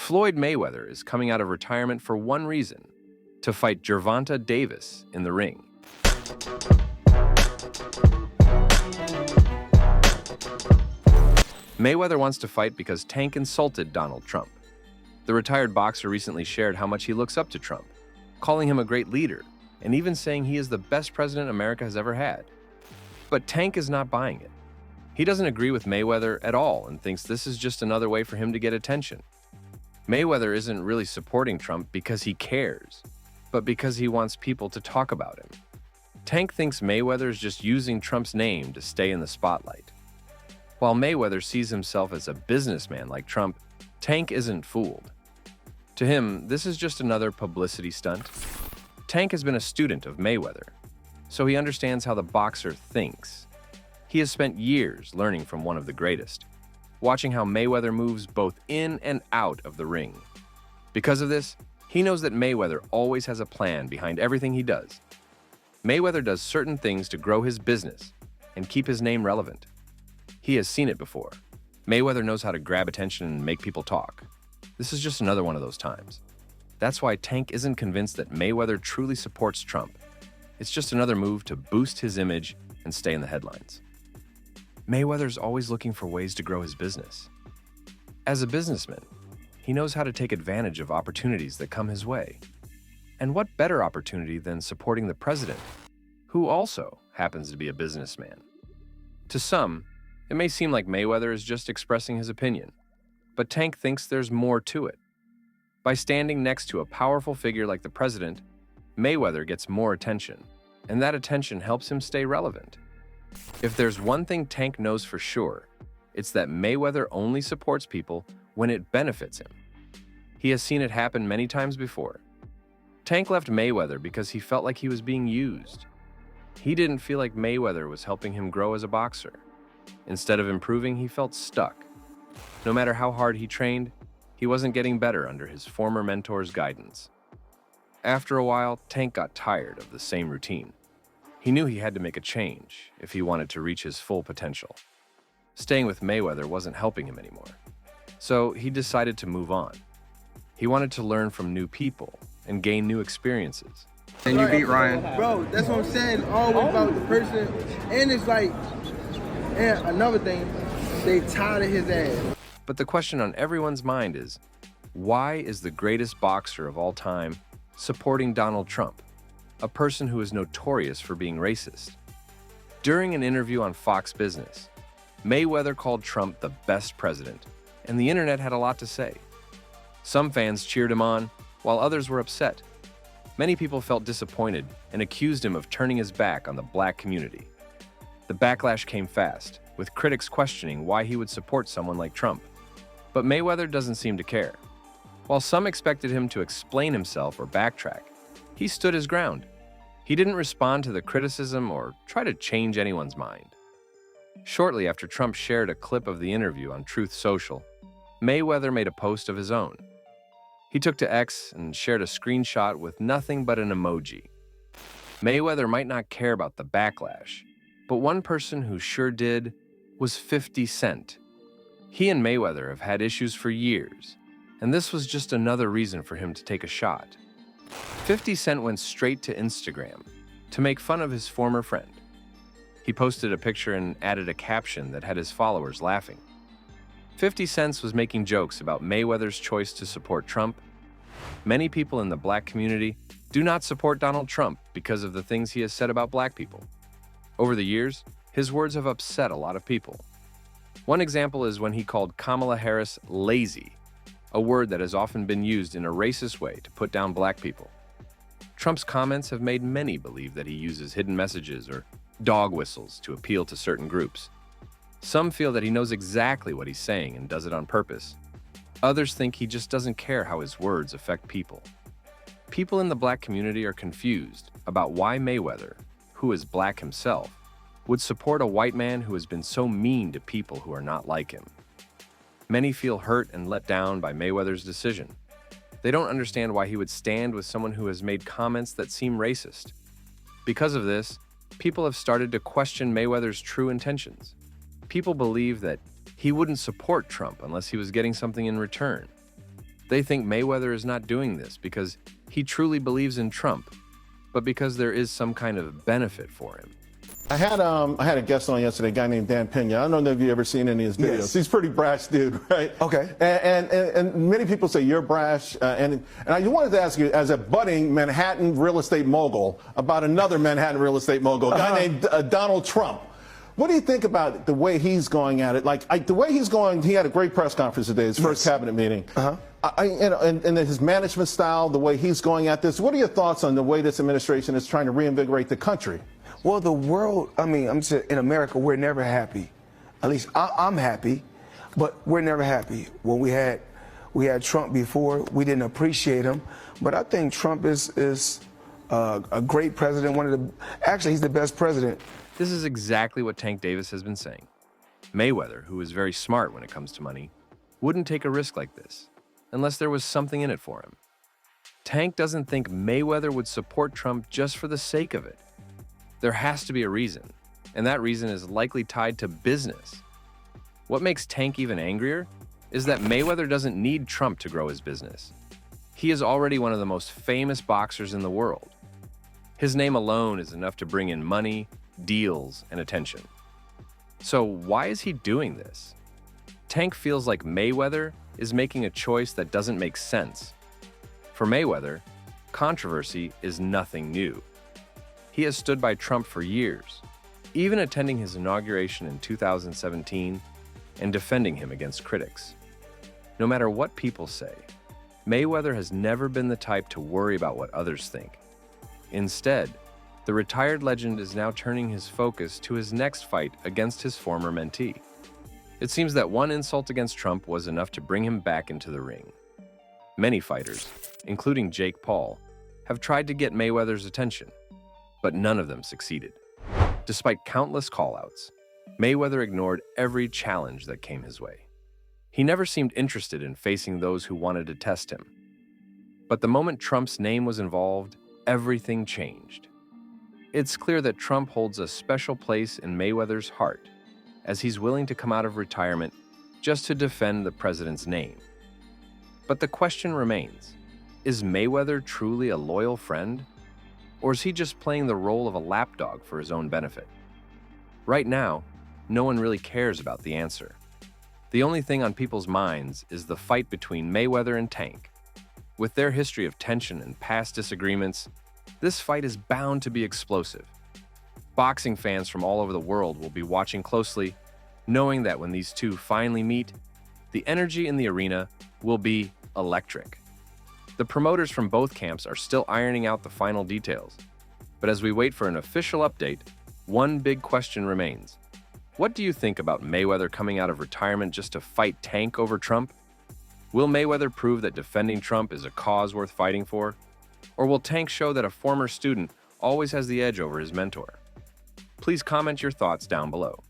Floyd Mayweather is coming out of retirement for one reason: to fight Gervonta Davis in the ring. Mayweather wants to fight because Tank insulted Donald Trump. The retired boxer recently shared how much he looks up to Trump, calling him a great leader, and even saying he is the best president America has ever had. But Tank is not buying it. He doesn't agree with Mayweather at all and thinks this is just another way for him to get attention. Mayweather isn't really supporting Trump because he cares, but because he wants people to talk about him. Tank thinks Mayweather is just using Trump's name to stay in the spotlight. While Mayweather sees himself as a businessman like Trump, Tank isn't fooled. To him, this is just another publicity stunt. Tank has been a student of Mayweather, so he understands how the boxer thinks. He has spent years learning from one of the greatest, watching how Mayweather moves both in and out of the ring. Because of this, he knows that Mayweather always has a plan behind everything he does. Mayweather does certain things to grow his business and keep his name relevant. He has seen it before. Mayweather knows how to grab attention and make people talk. This is just another one of those times. That's why Tank isn't convinced that Mayweather truly supports Trump. It's just another move to boost his image and stay in the headlines. Mayweather's always looking for ways to grow his business. As a businessman, he knows how to take advantage of opportunities that come his way. And what better opportunity than supporting the president, who also happens to be a businessman? To some, it may seem like Mayweather is just expressing his opinion, but Tank thinks there's more to it. By standing next to a powerful figure like the president, Mayweather gets more attention, and that attention helps him stay relevant. If there's one thing Tank knows for sure, it's that Mayweather only supports people when it benefits him. He has seen it happen many times before. Tank left Mayweather because he felt like he was being used. He didn't feel like Mayweather was helping him grow as a boxer. Instead of improving, he felt stuck. No matter how hard he trained, he wasn't getting better under his former mentor's guidance. After a while, Tank got tired of the same routine. He knew he had to make a change if he wanted to reach his full potential. Staying with Mayweather wasn't helping him anymore. So he decided to move on. He wanted to learn from new people and gain new experiences. And you beat Ryan. Bro, that's what I'm saying. Always about the person. And it's like, and another thing, they tired of his ass. But the question on everyone's mind is, why is the greatest boxer of all time supporting Donald Trump, a person who is notorious for being racist? During an interview on Fox Business, Mayweather called Trump the best president, and the internet had a lot to say. Some fans cheered him on, while others were upset. Many people felt disappointed and accused him of turning his back on the black community. The backlash came fast, with critics questioning why he would support someone like Trump. But Mayweather doesn't seem to care. While some expected him to explain himself or backtrack, he stood his ground. He didn't respond to the criticism or try to change anyone's mind. Shortly after Trump shared a clip of the interview on Truth Social, Mayweather made a post of his own. He took to X and shared a screenshot with nothing but an emoji. Mayweather might not care about the backlash, but one person who sure did was 50 Cent. He and Mayweather have had issues for years, and this was just another reason for him to take a shot. 50 Cent went straight to Instagram to make fun of his former friend. He posted a picture and added a caption that had his followers laughing. 50 Cent was making jokes about Mayweather's choice to support Trump. Many people in the black community do not support Donald Trump because of the things he has said about black people. Over the years, his words have upset a lot of people. One example is when he called Kamala Harris lazy, a word that has often been used in a racist way to put down black people. Trump's comments have made many believe that he uses hidden messages or dog whistles to appeal to certain groups. Some feel that he knows exactly what he's saying and does it on purpose. Others think he just doesn't care how his words affect people. People in the black community are confused about why Mayweather, who is black himself, would support a white man who has been so mean to people who are not like him. Many feel hurt and let down by Mayweather's decision. They don't understand why he would stand with someone who has made comments that seem racist. Because of this, people have started to question Mayweather's true intentions. People believe that he wouldn't support Trump unless he was getting something in return. They think Mayweather is not doing this because he truly believes in Trump, but because there is some kind of benefit for him. I had a guest on yesterday, a guy named Dan Pena. I don't know if you've ever seen any of his videos. Yes. He's a pretty brash dude, right? Okay. And many people say you're brash. And I wanted to ask you, as a budding Manhattan real estate mogul, about another Manhattan real estate mogul, a guy named Donald Trump. What do you think about the way he's going at it? The way he's going, he had a great press conference today, his first cabinet meeting. And his management style, the way he's going at this. What are your thoughts on the way this administration is trying to reinvigorate the country? Well, the world, I'm saying in America, we're never happy. At least I'm happy, but we're never happy. When we had Trump before, we didn't appreciate him. But I think Trump is a great president. Actually, he's the best president. This is exactly what Tank Davis has been saying. Mayweather, who is very smart when it comes to money, wouldn't take a risk like this unless there was something in it for him. Tank doesn't think Mayweather would support Trump just for the sake of it. There has to be a reason, and that reason is likely tied to business. What makes Tank even angrier is that Mayweather doesn't need Trump to grow his business. He is already one of the most famous boxers in the world. His name alone is enough to bring in money, deals, and attention. So why is he doing this? Tank feels like Mayweather is making a choice that doesn't make sense. For Mayweather, controversy is nothing new. He has stood by Trump for years, even attending his inauguration in 2017 and defending him against critics. No matter what people say, Mayweather has never been the type to worry about what others think. Instead, the retired legend is now turning his focus to his next fight against his former mentee. It seems that one insult against Trump was enough to bring him back into the ring. Many fighters, including Jake Paul, have tried to get Mayweather's attention, but none of them succeeded. Despite countless callouts, Mayweather ignored every challenge that came his way. He never seemed interested in facing those who wanted to test him. But the moment Trump's name was involved, everything changed. It's clear that Trump holds a special place in Mayweather's heart, as he's willing to come out of retirement just to defend the president's name. But the question remains, is Mayweather truly a loyal friend? Or is he just playing the role of a lapdog for his own benefit? Right now, no one really cares about the answer. The only thing on people's minds is the fight between Mayweather and Tank. With their history of tension and past disagreements, this fight is bound to be explosive. Boxing fans from all over the world will be watching closely, knowing that when these two finally meet, the energy in the arena will be electric. The promoters from both camps are still ironing out the final details. But as we wait for an official update, one big question remains. What do you think about Mayweather coming out of retirement just to fight Tank over Trump? Will Mayweather prove that defending Trump is a cause worth fighting for? Or will Tank show that a former student always has the edge over his mentor? Please comment your thoughts down below.